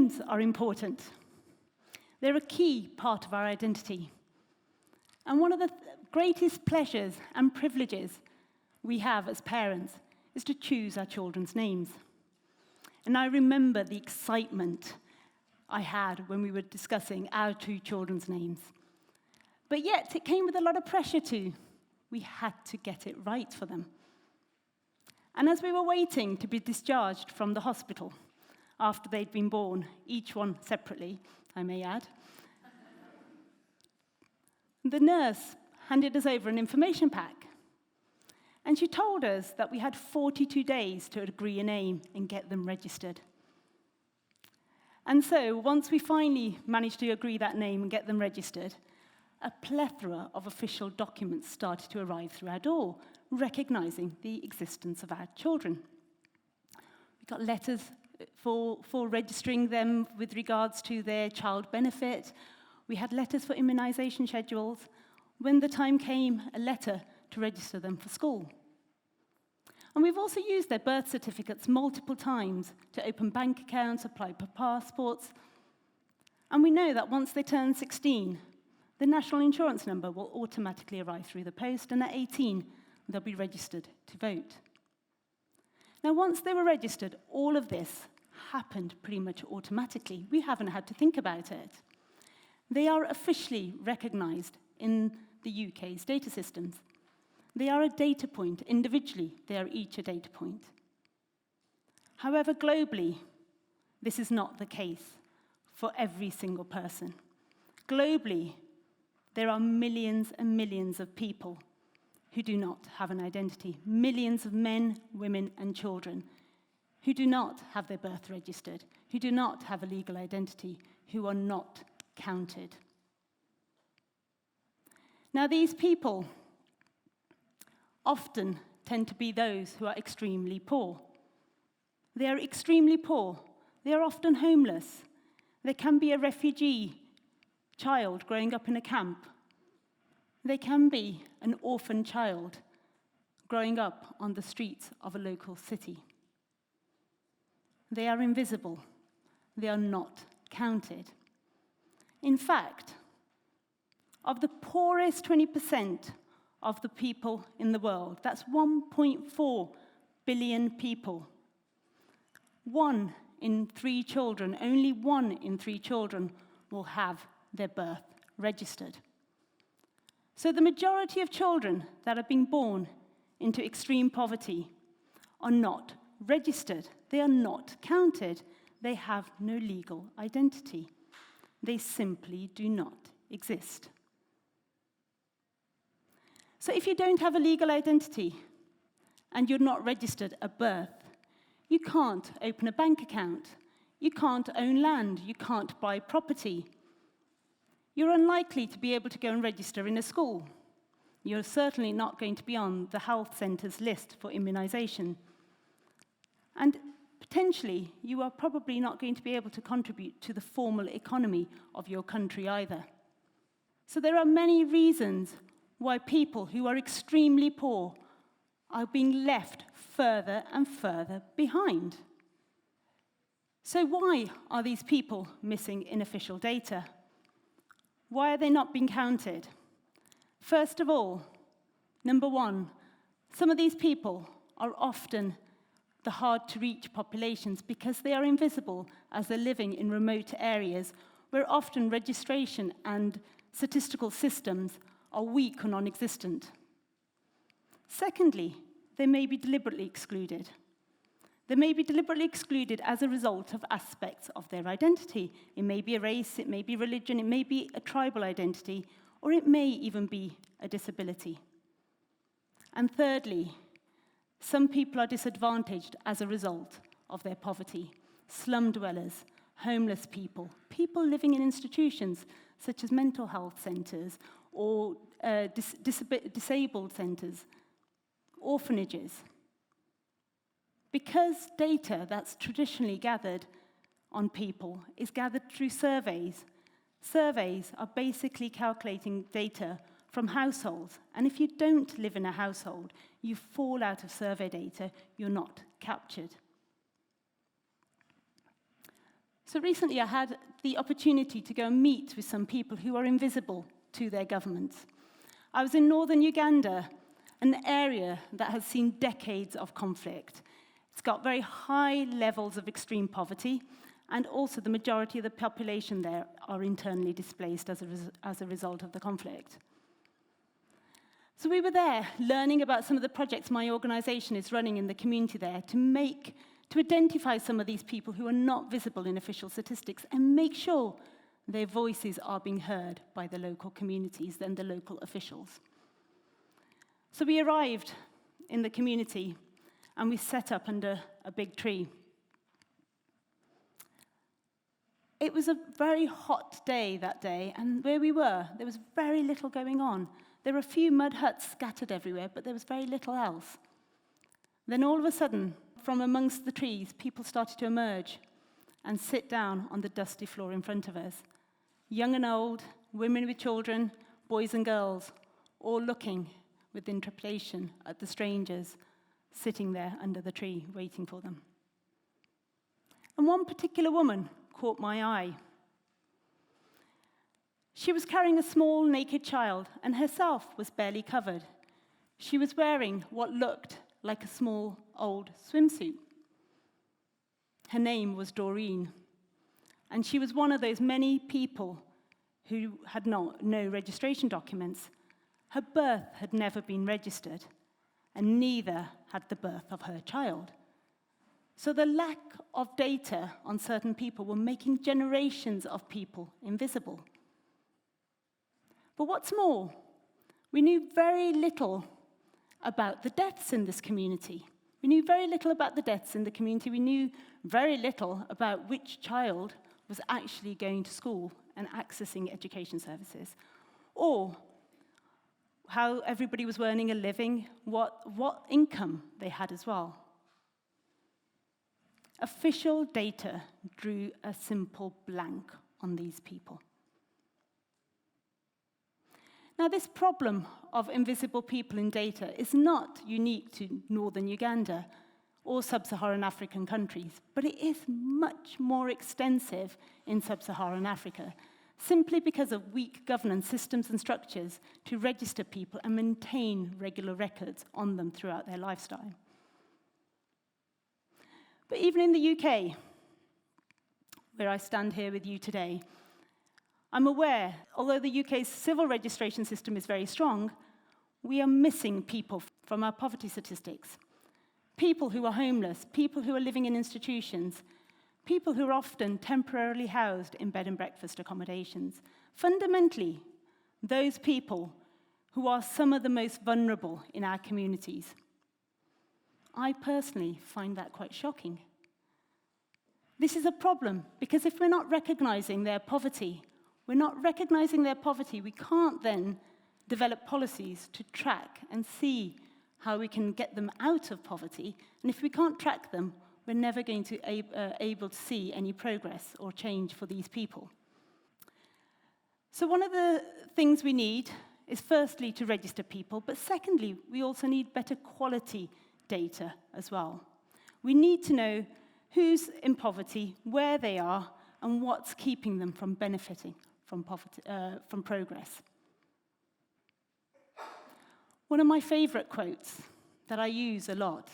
names are important. They're a key part of our identity. And one of the greatest pleasures and privileges we have as parents is to choose our children's names. And I remember the excitement I had when we were discussing our two children's names. But yet, it came with a lot of pressure too. We had to get it right for them. And as we were waiting to be discharged from the hospital after they'd been born, each one separately, I may add, the nurse handed us over an information pack. And she told us that we had 42 days to agree a name and get them registered. And so, once we finally managed to agree that name and get them registered, a plethora of official documents started to arrive through our door, recognizing the existence of our children. We got letters for registering them with regards to their child benefit. We had letters for immunization schedules. When the time came, a letter to register them for school. And we've also used their birth certificates multiple times to open bank accounts, apply for passports. And we know that once they turn 16, the national insurance number will automatically arrive through the post, and at 18, they'll be registered to vote. Now, once they were registered, all of this happened pretty much automatically. We haven't had to think about it. They are officially recognized in the UK's data systems. They are a data point. Individually, they are each a data point. However, globally, this is not the case for every single person. Globally, there are millions and millions of people who do not have an identity. Millions of men, women, and children who do not have their birth registered, who do not have a legal identity, who are not counted. Now, these people often tend to be those who are extremely poor. They are extremely poor. They are often homeless. They can be a refugee child growing up in a camp. They can be an orphan child growing up on the streets of a local city. They are invisible. They are not counted. In fact, of the poorest 20% of the people in the world, that's 1.4 billion people, 1 in 3 children, only 1 in 3 children will have their birth registered. So the majority of children that are being born into extreme poverty are not registered. They are not counted. They have no legal identity. They simply do not exist. So if you don't have a legal identity and you're not registered at birth, you can't open a bank account. You can't own land. You can't buy property. You're unlikely to be able to go and register in a school. You're certainly not going to be on the health centre's list for immunization. And potentially, you are probably not going to be able to contribute to the formal economy of your country either. So there are many reasons why people who are extremely poor are being left further and further behind. So why are these people missing in official data? Why are they not being counted? First of all, number one, some of these people are often the hard-to-reach populations because they are invisible as they're living in remote areas where often registration and statistical systems are weak or non-existent. Secondly, they may be deliberately excluded. They may be deliberately excluded as a result of aspects of their identity. It may be a race, it may be religion, it may be a tribal identity, or it may even be a disability. And thirdly, some people are disadvantaged as a result of their poverty. Slum dwellers, homeless people, people living in institutions such as mental health centres or disabled centres, orphanages. Because data that's traditionally gathered on people is gathered through surveys. Surveys are basically calculating data from households. And if you don't live in a household, you fall out of survey data, you're not captured. So recently I had the opportunity to go and meet with some people who are invisible to their governments. I was in northern Uganda, an area that has seen decades of conflict. It's got very high levels of extreme poverty, and also the majority of the population there are internally displaced as a result of the conflict. So we were there learning about some of the projects my organization is running in the community there to identify some of these people who are not visible in official statistics and make sure their voices are being heard by the local communities and the local officials. So we arrived in the community and we set up under a big tree. It was a very hot day that day, and where we were, there was very little going on. There were a few mud huts scattered everywhere, but there was very little else. Then all of a sudden, from amongst the trees, people started to emerge and sit down on the dusty floor in front of us. Young and old, women with children, boys and girls, all looking with trepidation at the strangers sitting there under the tree, waiting for them. And one particular woman caught my eye. She was carrying a small naked child, and herself was barely covered. She was wearing what looked like a small old swimsuit. Her name was Doreen, and she was one of those many people who had no registration documents. Her birth had never been registered, and neither had the birth of her child. So the lack of data on certain people were making generations of people invisible. But what's more, we knew very little about the deaths in this community. We knew very little about the deaths in the community. We knew very little about which child was actually going to school and accessing education services, or how everybody was earning a living, what income they had as well. Official data drew a simple blank on these people. Now, this problem of invisible people in data is not unique to northern Uganda or sub-Saharan African countries, but it is much more extensive in sub-Saharan Africa, simply because of weak governance systems and structures to register people and maintain regular records on them throughout their lifestyle. But even in the UK, where I stand here with you today, I'm aware, although the UK's civil registration system is very strong, we are missing people from our poverty statistics. People who are homeless, people who are living in institutions, people who are often temporarily housed in bed and breakfast accommodations. Fundamentally, those people who are some of the most vulnerable in our communities. I personally find that quite shocking. This is a problem, because if we're not recognizing their poverty, we can't then develop policies to track and see how we can get them out of poverty. And if we can't track them, we're never going to be able to see any progress or change for these people. So one of the things we need is firstly to register people, but secondly, we also need better quality data as well. We need to know who's in poverty, where they are, and what's keeping them from benefiting from progress. One of my favorite quotes that I use a lot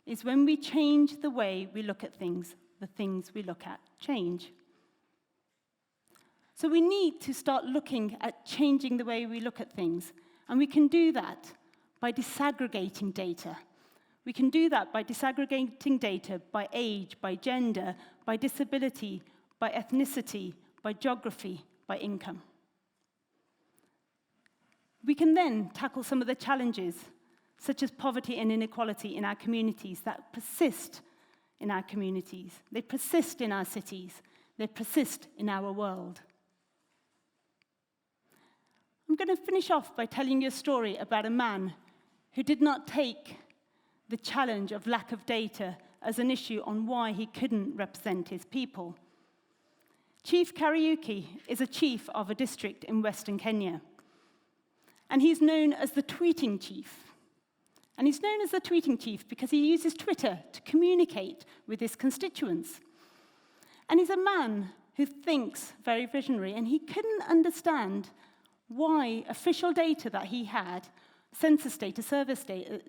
is, when we change the way we look at things, the things we look at change. So we need to start looking at changing the way we look at things, and we can do that by disaggregating data. We can do that by disaggregating data by age, by gender, by disability, by ethnicity, by geography, by income. We can then tackle some of the challenges, such as poverty and inequality in our communities, that persist in our communities. They persist in our cities. They persist in our world. I'm going to finish off by telling you a story about a man who did not take the challenge of lack of data as an issue on why he couldn't represent his people. Chief Kariuki is a chief of a district in Western Kenya. And he's known as the tweeting chief. And he's known as the tweeting chief because he uses Twitter to communicate with his constituents. And he's a man who thinks very visionary, and he couldn't understand why official data that he had, census data, service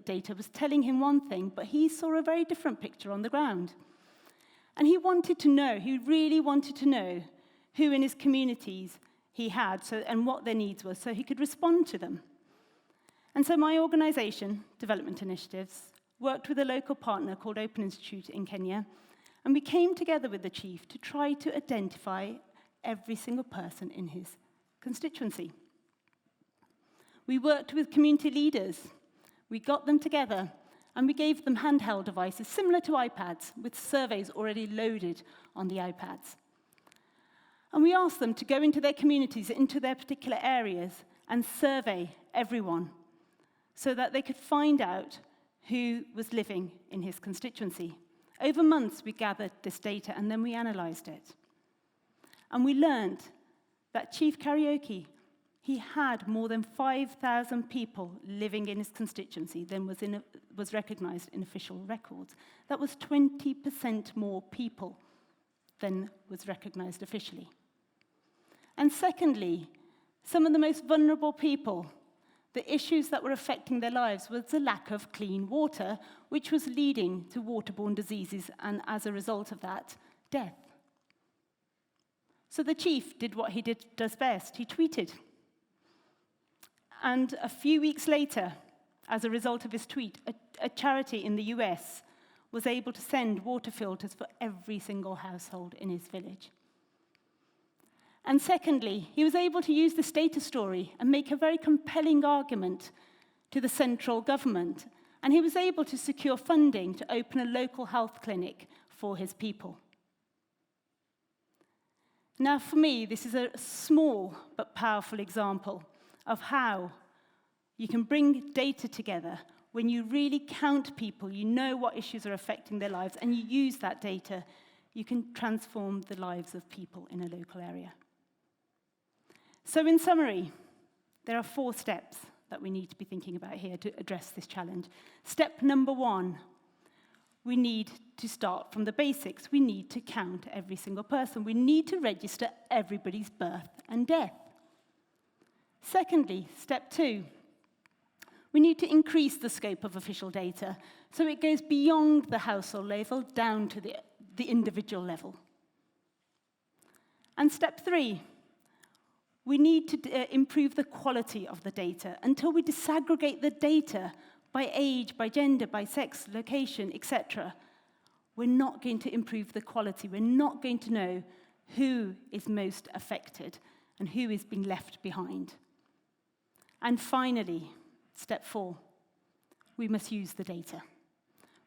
data, was telling him one thing, but he saw a very different picture on the ground. And he wanted to know, he really wanted to know who in his communities he had and what their needs were so he could respond to them. And so my organization, Development Initiatives, worked with a local partner called Open Institute in Kenya, and we came together with the chief to try to identify every single person in his constituency. We worked with community leaders. We got them together, and we gave them handheld devices similar to iPads with surveys already loaded on the iPads. And we asked them to go into their communities, into their particular areas, and survey everyone so that they could find out who was living in his constituency. Over months, we gathered this data, and then we analyzed it. And we learned that Chief Karaoke, he had more than 5,000 people living in his constituency than was recognized in official records. That was 20% more people than was recognized officially. And secondly, some of the most vulnerable people, the issues that were affecting their lives was the lack of clean water, which was leading to waterborne diseases, and as a result of that, death. So the chief did what he does best. He tweeted. And a few weeks later, as a result of his tweet, a charity in the US was able to send water filters for every single household in his village. And secondly, he was able to use this data story and make a very compelling argument to the central government. And he was able to secure funding to open a local health clinic for his people. Now, for me, this is a small but powerful example of how you can bring data together when you really count people, you know what issues are affecting their lives, and you use that data, you can transform the lives of people in a local area. So in summary, there are 4 steps that we need to be thinking about here to address this challenge. Step number 1, we need to start from the basics. We need to count every single person. We need to register everybody's birth and death. Secondly, step 2, we need to increase the scope of official data so it goes beyond the household level down to the individual level. And step 3, we need to improve the quality of the data until we disaggregate the data by age, by gender, by sex, location, etc. We're not going to improve the quality. We're not going to know who is most affected and who is being left behind. And finally, step 4, we must use the data.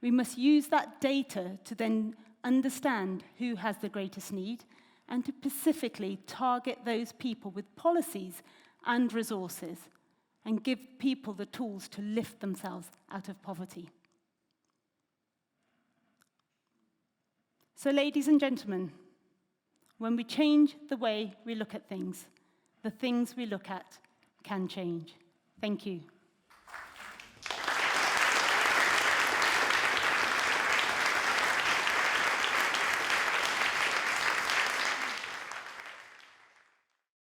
We must use that data to then understand who has the greatest need and to specifically target those people with policies and resources and give people the tools to lift themselves out of poverty. So, ladies and gentlemen, when we change the way we look at things, the things we look at can change. Thank you.